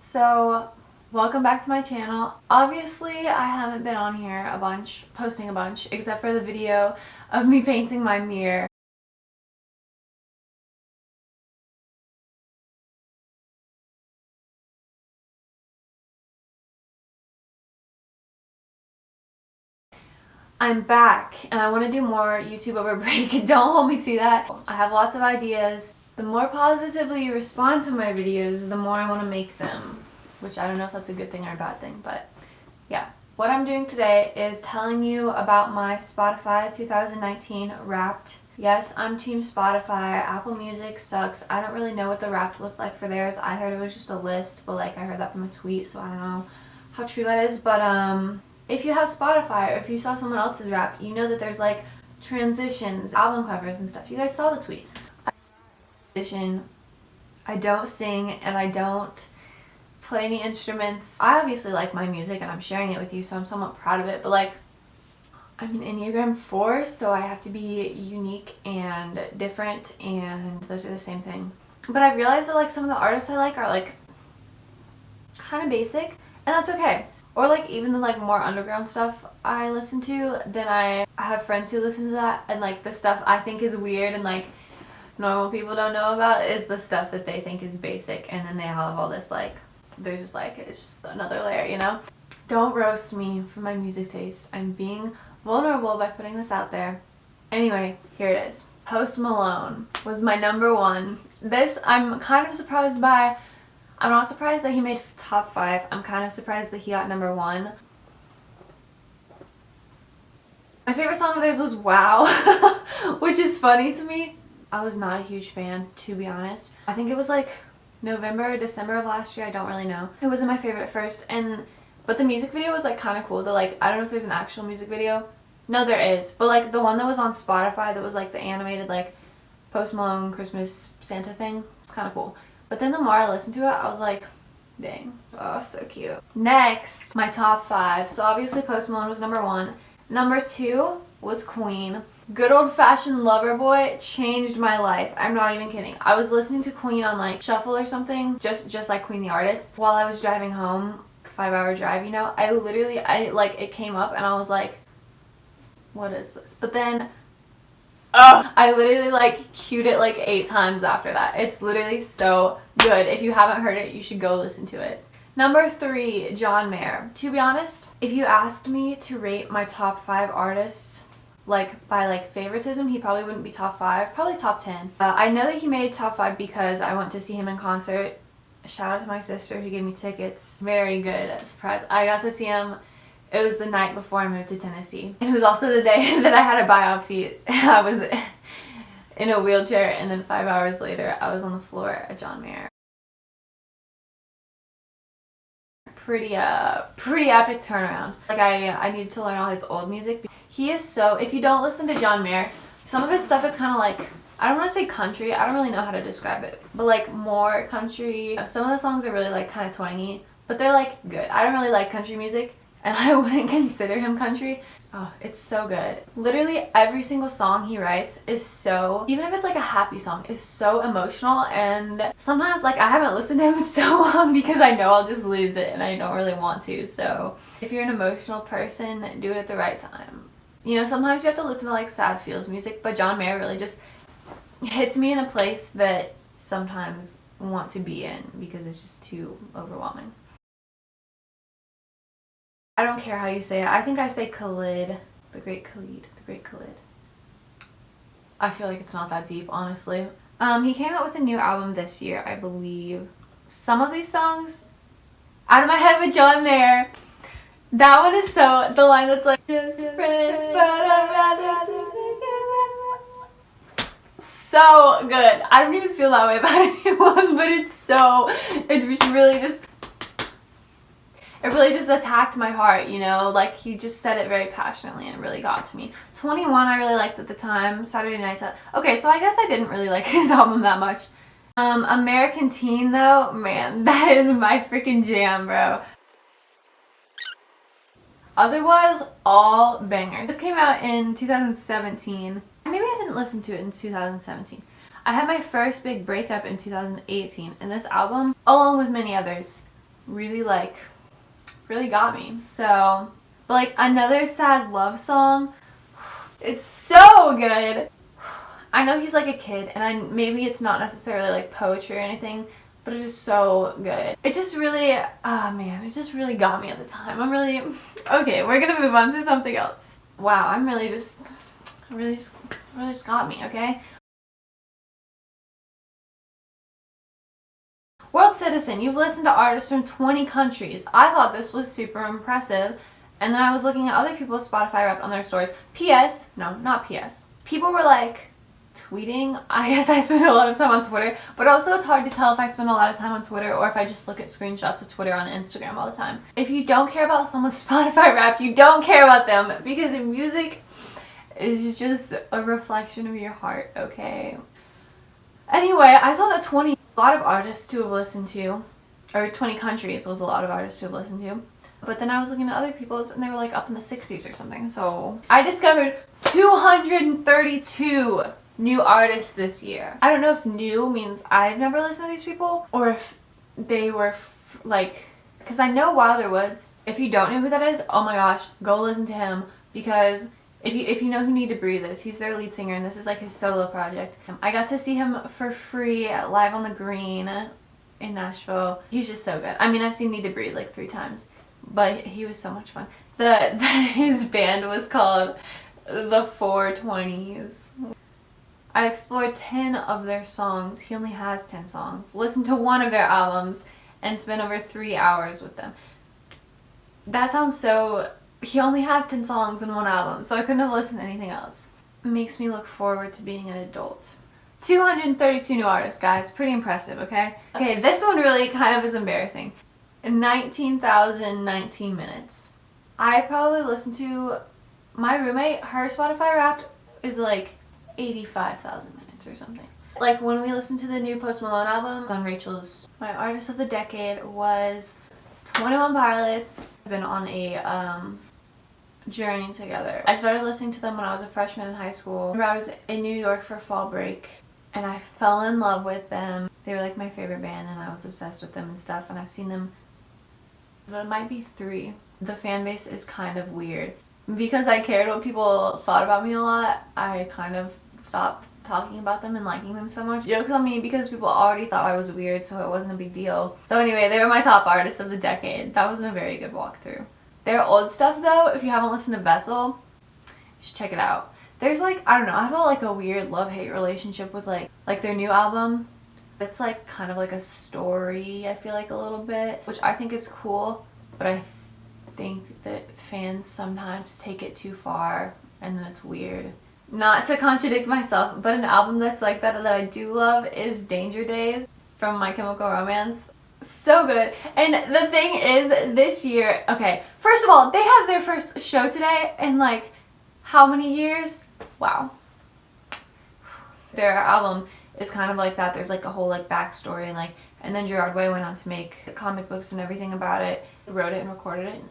So, welcome back to my channel. Obviously, I haven't been on here a bunch, posting a bunch, except for the video of me painting my mirror. I'm back, and I want to do more YouTube over break. Don't hold me to that. I have lots of ideas. The more positively you respond to my videos, the more I want to make them. Which I don't know if that's a good thing or a bad thing, but yeah. What I'm doing today is telling you about my Spotify 2019 Wrapped. Yes, I'm team Spotify. Apple Music sucks. I don't really know what the Wrapped looked like for theirs. I heard it was just a list, but like I heard that from a tweet, so I don't know how true that is. But if you have Spotify or if you saw someone else's Wrapped, you know that there's like transitions, album covers and stuff. You guys saw the tweets. I don't sing and I don't play any instruments. I obviously like my music and I'm sharing it with you, so I'm somewhat proud of it, but like I'm an Enneagram 4, so I have to be unique and different, and those are the same thing. But I've realized that like some of the artists I like are like kind of basic, and that's okay. Or like even the like more underground stuff I listen to, then I have friends who listen to that, and like the stuff I think is weird and like normal people don't know about is the stuff that they think is basic, and then they have all this like, they're just like, it's just another layer, you know? Don't roast me for my music taste. I'm being vulnerable by putting this out there. Anyway, here it is. Post Malone was my number one. This I'm kind of surprised by. I'm not surprised that he made top 5. I'm kind of surprised that he got number 1. My favorite song of theirs was Wow, which is funny to me. I was not a huge fan, to be honest. I think it was like November or December of last year, I don't really know. It wasn't my favorite at first, but the music video was like kind of cool. I don't know if there's an actual music video. No, there is. But like the one that was on Spotify that was like the animated like Post Malone Christmas Santa thing, it's kind of cool. But then the more I listened to it, I was like, dang, oh, so cute. Next, my top 5. So obviously Post Malone was number 1. Number 2 was Queen. Good old-fashioned Loverboy changed my life. I'm not even kidding. I was listening to Queen on like shuffle or something, just like Queen the artist, while I was driving home, 5-hour drive, you know. I like it came up and I was like, what is this? But then I literally like cued it like 8 times after that. It's literally so good. If you haven't heard it, you should go listen to it. Number 3, John Mayer. To be honest, if you asked me to rate my top 5 artists like by like favoritism, he probably wouldn't be top 5, probably top 10. I know that he made top 5 because I went to see him in concert. Shout out to my sister who gave me tickets. Very good surprise. I got to see him. It was the night before I moved to Tennessee, and it was also the day that I had a biopsy and I was in a wheelchair, and then 5 hours later I was on the floor at John Mayer. Pretty epic turnaround. Like I needed to learn all his old music. He is so, if you don't listen to John Mayer, some of his stuff is kind of like, I don't want to say country, I don't really know how to describe it, but like more country. Some of the songs are really like kind of twangy, but they're like good. I don't really like country music, and I wouldn't consider him country. Oh, it's so good. Literally every single song he writes is so, even if it's like a happy song, it's so emotional, and sometimes like I haven't listened to him in so long because I know I'll just lose it and I don't really want to. So if you're an emotional person, do it at the right time. You know, sometimes you have to listen to like sad feels music, but John Mayer really just hits me in a place that sometimes I want to be in because it's just too overwhelming. I don't care how you say it. I think I say Khalid. The great Khalid. The great Khalid. I feel like it's not that deep, honestly. He came out with a new album this year, I believe. Some of these songs, Out of My Head with John Mayer. That one is so, the line that's like, just friends, but I'd rather be together. So good. I don't even feel that way about anyone, but it really just attacked my heart, you know? Like, he just said it very passionately and it really got to me. 21 I really liked at the time. Saturday Night. Okay, so I guess I didn't really like his album that much. American Teen though, man, that is my freaking jam, bro. Otherwise, all bangers. This came out in 2017. Maybe I didn't listen to it in 2017. I had my first big breakup in 2018, and this album, along with many others, really like, really got me. So, but like another sad love song, it's so good. I know he's like a kid, and maybe it's not necessarily like poetry or anything, but it is so good. It just really, oh man, it just really got me at the time. Okay, we're gonna move on to something else. Wow, really just got me, okay? World Citizen, you've listened to artists from 20 countries. I thought this was super impressive. And then I was looking at other people's Spotify Wrapped on their stories. P.S. No, not P.S. People were like tweeting. I guess I spend a lot of time on Twitter, but also it's hard to tell if I spend a lot of time on Twitter or if I just look at screenshots of Twitter on Instagram all the time. If you don't care about someone's Spotify Wrapped, you don't care about them, because music is just a reflection of your heart, okay? Anyway, I thought that 20, a lot of artists to have listened to, or 20 countries was a lot of artists to have listened to. But then I was looking at other people's and they were like up in the 60s or something. So I discovered 232 new artists this year. I don't know if new means I've never listened to these people, or if they were like, because I know Wilder Woods. If you don't know who that is, oh my gosh, go listen to him, because if you know who Need to Breathe is, he's their lead singer and this is like his solo project. I got to see him for free live on the Green in Nashville. He's just so good. I mean, I've seen Need to Breathe like 3 times, but he was so much fun. His band was called the 420s. I explored 10 of their songs. He only has 10 songs. Listened to 1 of their albums and spent over 3 hours with them. That sounds so... He only has 10 songs in 1 album, so I couldn't have listened to anything else. It makes me look forward to being an adult. 232 new artists, guys. Pretty impressive, okay? Okay, this one really kind of is embarrassing. 19,019 minutes. I probably listened to... My roommate, her Spotify Wrapped is like 85,000 minutes or something. Like when we listened to the new Post Malone album on Rachel's, my artist of the decade was 21 Pilots. I've been on a journey together. I started listening to them when I was a freshman in high school. I was in New York for fall break and I fell in love with them. They were like my favorite band and I was obsessed with them and stuff, and I've seen them, but it might be 3. The fan base is kind of weird. Because I cared what people thought about me a lot, I kind of stopped talking about them and liking them so much. Joke's on me, because people already thought I was weird, so it wasn't a big deal. So anyway, they were my top artists of the decade. That wasn't a very good walkthrough. Their old stuff though, if you haven't listened to Vessel, you should check it out. There's like, I don't know, I felt like a weird love-hate relationship with like their new album. It's like kind of like a story, I feel like, a little bit, which I think is cool, but I think that fans sometimes take it too far and then it's weird. Not to contradict myself, but an album that's like that I do love is Danger Days from My Chemical Romance. So good. And the thing is, this year, okay, first of all, they have their first show today in like how many years? Wow. Their album is kind of like that. There's like a whole like backstory and then Gerard Way went on to make comic books and everything about it. He wrote it and recorded it and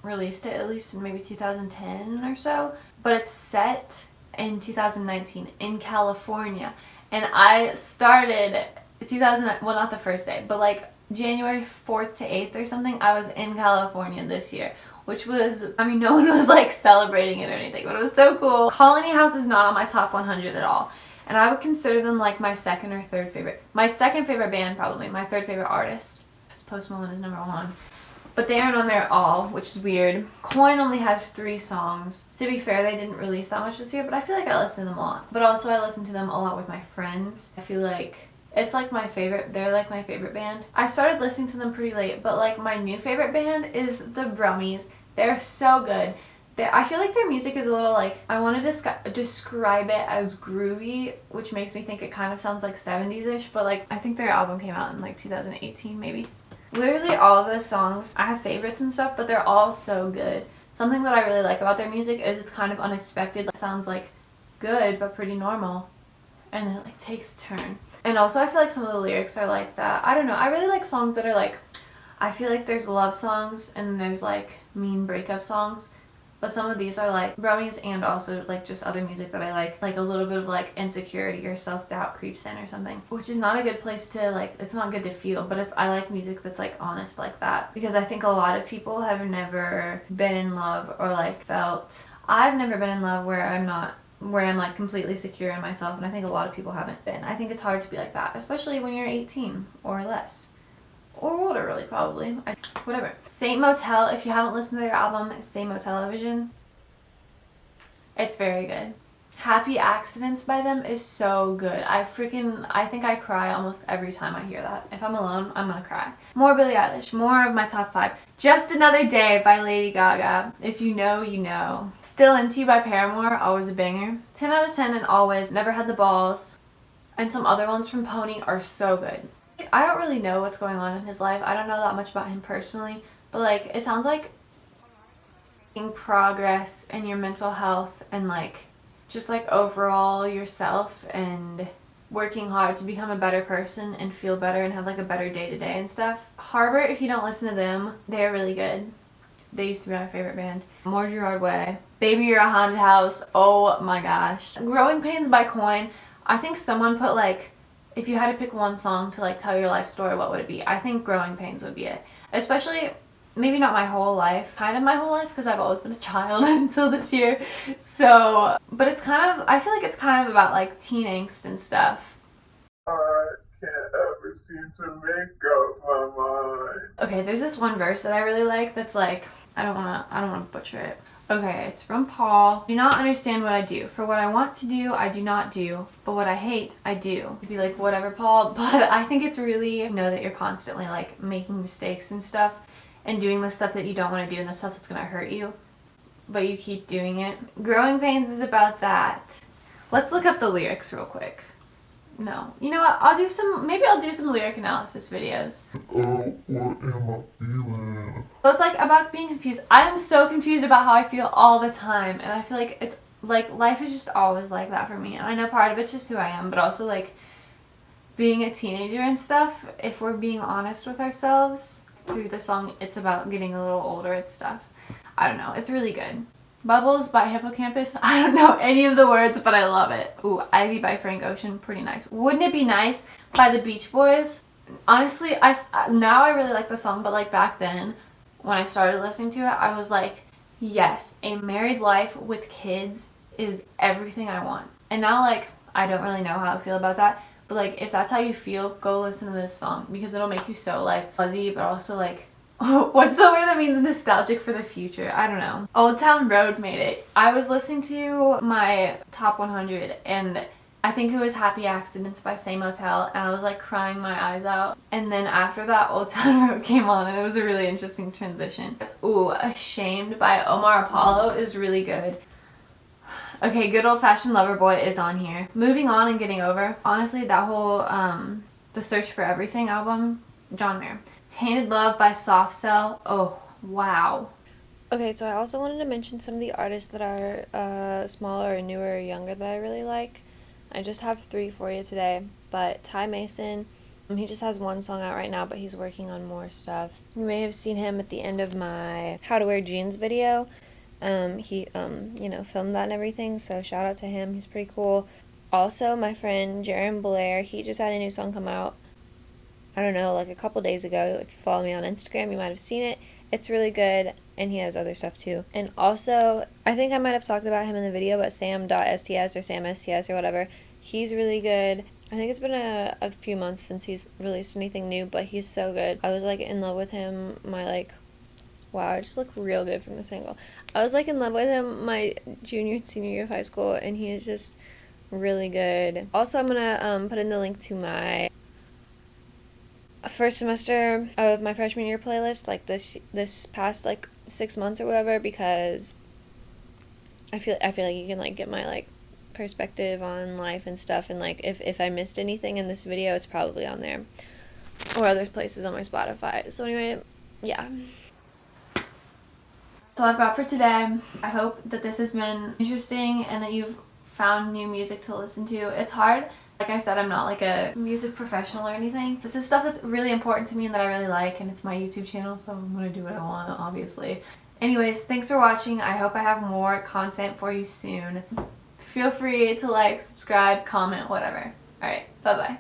released it at least in maybe 2010 or so. But it's set in 2019 in California. And I started well, not the first day, but like January 4th to 8th or something, I was in California this year, which was, I mean, no one was like celebrating it or anything, but it was so cool. Colony House is not on my top 100 at all, and I would consider them like my second or third favorite. My second favorite band, probably. My third favorite artist, because Post Malone is number 1. But they aren't on there at all, which is weird. Coin only has 3 songs. To be fair, they didn't release that much this year, but I feel like I listen to them a lot. But also I listen to them a lot with my friends. I feel like it's like my favorite, they're like my favorite band. I started listening to them pretty late, but like my new favorite band is the Brummies. They're so good. I feel like their music is a little like, I want to describe it as groovy, which makes me think it kind of sounds like 70s-ish, but like I think their album came out in like 2018 maybe. Literally all of the songs, I have favorites and stuff, but they're all so good. Something that I really like about their music is it's kind of unexpected. It sounds like good, but pretty normal, and then it like takes a turn. And also I feel like some of the lyrics are like that. I don't know, I really like songs that are like, I feel like there's love songs and there's like mean breakup songs, But some of these are like brownies and also like just other music that I like a little bit of like insecurity or self-doubt creeps in or something, which is not a good place to like, it's not good to feel. But if I like music that's like honest like that, because I think a lot of people have never been in love or like felt, I've never been in love where I'm like completely secure in myself, and I think a lot of people haven't been. I think it's hard to be like that, especially when you're 18 or less. Or older, really, probably. Whatever. Saint Motel, if you haven't listened to their album, Saint Motel-Vision, it's very good. Happy Accidents by them is so good. I think I cry almost every time I hear that. If I'm alone, I'm gonna cry. More Billie Eilish, more of my top 5. Just Another Day by Lady Gaga. If you know, you know. Still Into You by Paramore, always a banger. 10 out of 10 and Always, Never Had the Balls. And some other ones from Pony are so good. I don't really know what's going on in his life. I don't know that much about him personally, but like it sounds like making progress in your mental health and like just like overall yourself and working hard to become a better person and feel better and have like a better day-to-day and stuff. Harbor, if you don't listen to them, they're really good. They used to be my favorite band. More Gerard Way. Baby You're a Haunted House. Oh my gosh. Growing Pains by Coin. I think someone put like, if you had to pick one song to like tell your life story, what would it be? I think Growing Pains would be it. Especially, maybe not my whole life, kind of my whole life, because I've always been a child until this year. So, but it's kind of, I feel like it's kind of about like teen angst and stuff. I can't ever seem to make up my mind. Okay, there's this one verse that I really like that's like, I don't wanna butcher it. Okay, it's from Paul. Do not understand what I do. For what I want to do, I do not do. But what I hate, I do. You'd be like, whatever, Paul. But I think it's really know that you're constantly like making mistakes and stuff and doing the stuff that you don't want to do and the stuff that's going to hurt you. But you keep doing it. Growing Pains is about that. Let's look up the lyrics real quick. No. You know what? Maybe I'll do some lyric analysis videos. Oh, what am I feeling? So it's like about being confused. I am so confused about how I feel all the time. And I feel like it's like life is just always like that for me. And I know part of it's just who I am, but also like being a teenager and stuff, if we're being honest with ourselves through the song, it's about getting a little older and stuff. I don't know. It's really good. Bubbles by Hippocampus. I don't know any of the words, but I love it. Ooh, Ivy by Frank Ocean. Pretty nice. Wouldn't It Be Nice by the Beach Boys. Honestly, now I really like the song, but like back then when I started listening to it, I was like, yes, a married life with kids is everything I want. And now like I don't really know how I feel about that, but like if that's how you feel, go listen to this song because it'll make you so like fuzzy, but also like, what's the word that means nostalgic for the future? I don't know. Old Town Road made it. I was listening to my top 100 and I think it was Happy Accidents by Saint Motel and I was like crying my eyes out. And then after that, Old Town Road came on and it was a really interesting transition. Ooh, Ashamed by Omar Apollo is really good. Okay, Good Old Fashioned Lover Boy is on here. Moving On and Getting Over. Honestly, that whole The Search for Everything album, John Mayer. Tainted Love by Soft Cell. Oh, wow. Okay, so I also wanted to mention some of the artists that are smaller, newer, or younger that I really like. I just have 3 for you today, but Ty Mason, he just has 1 song out right now, but he's working on more stuff. You may have seen him at the end of my How to Wear Jeans video. He filmed that and everything, so shout out to him. He's pretty cool. Also, my friend Jarren Blair, he just had a new song come out. I don't know, like a couple days ago. If you follow me on Instagram, you might have seen it. It's really good, and he has other stuff too. And also, I think I might have talked about him in the video, but Sam.Sts or Sam.Sts or whatever, he's really good. I think it's been a few months since he's released anything new, but he's so good. I was like in love with him wow, I just look real good from this angle. I was like in love with him my junior and senior year of high school, and he is just really good. Also, I'm gonna put in the link to my first semester of my freshman year playlist, like this past like 6 months or whatever, because I feel like you can like get my like perspective on life and stuff, and like if I missed anything in this video, it's probably on there or other places on my Spotify. So anyway, yeah. That's all I've got for today. I hope that this has been interesting and that you've found new music to listen to. It's hard. Like I said, I'm not like a music professional or anything. This is stuff that's really important to me and that I really like, and it's my YouTube channel, so I'm gonna do what I want, obviously. Anyways, thanks for watching. I hope I have more content for you soon. Feel free to like, subscribe, comment, whatever. Alright, bye-bye.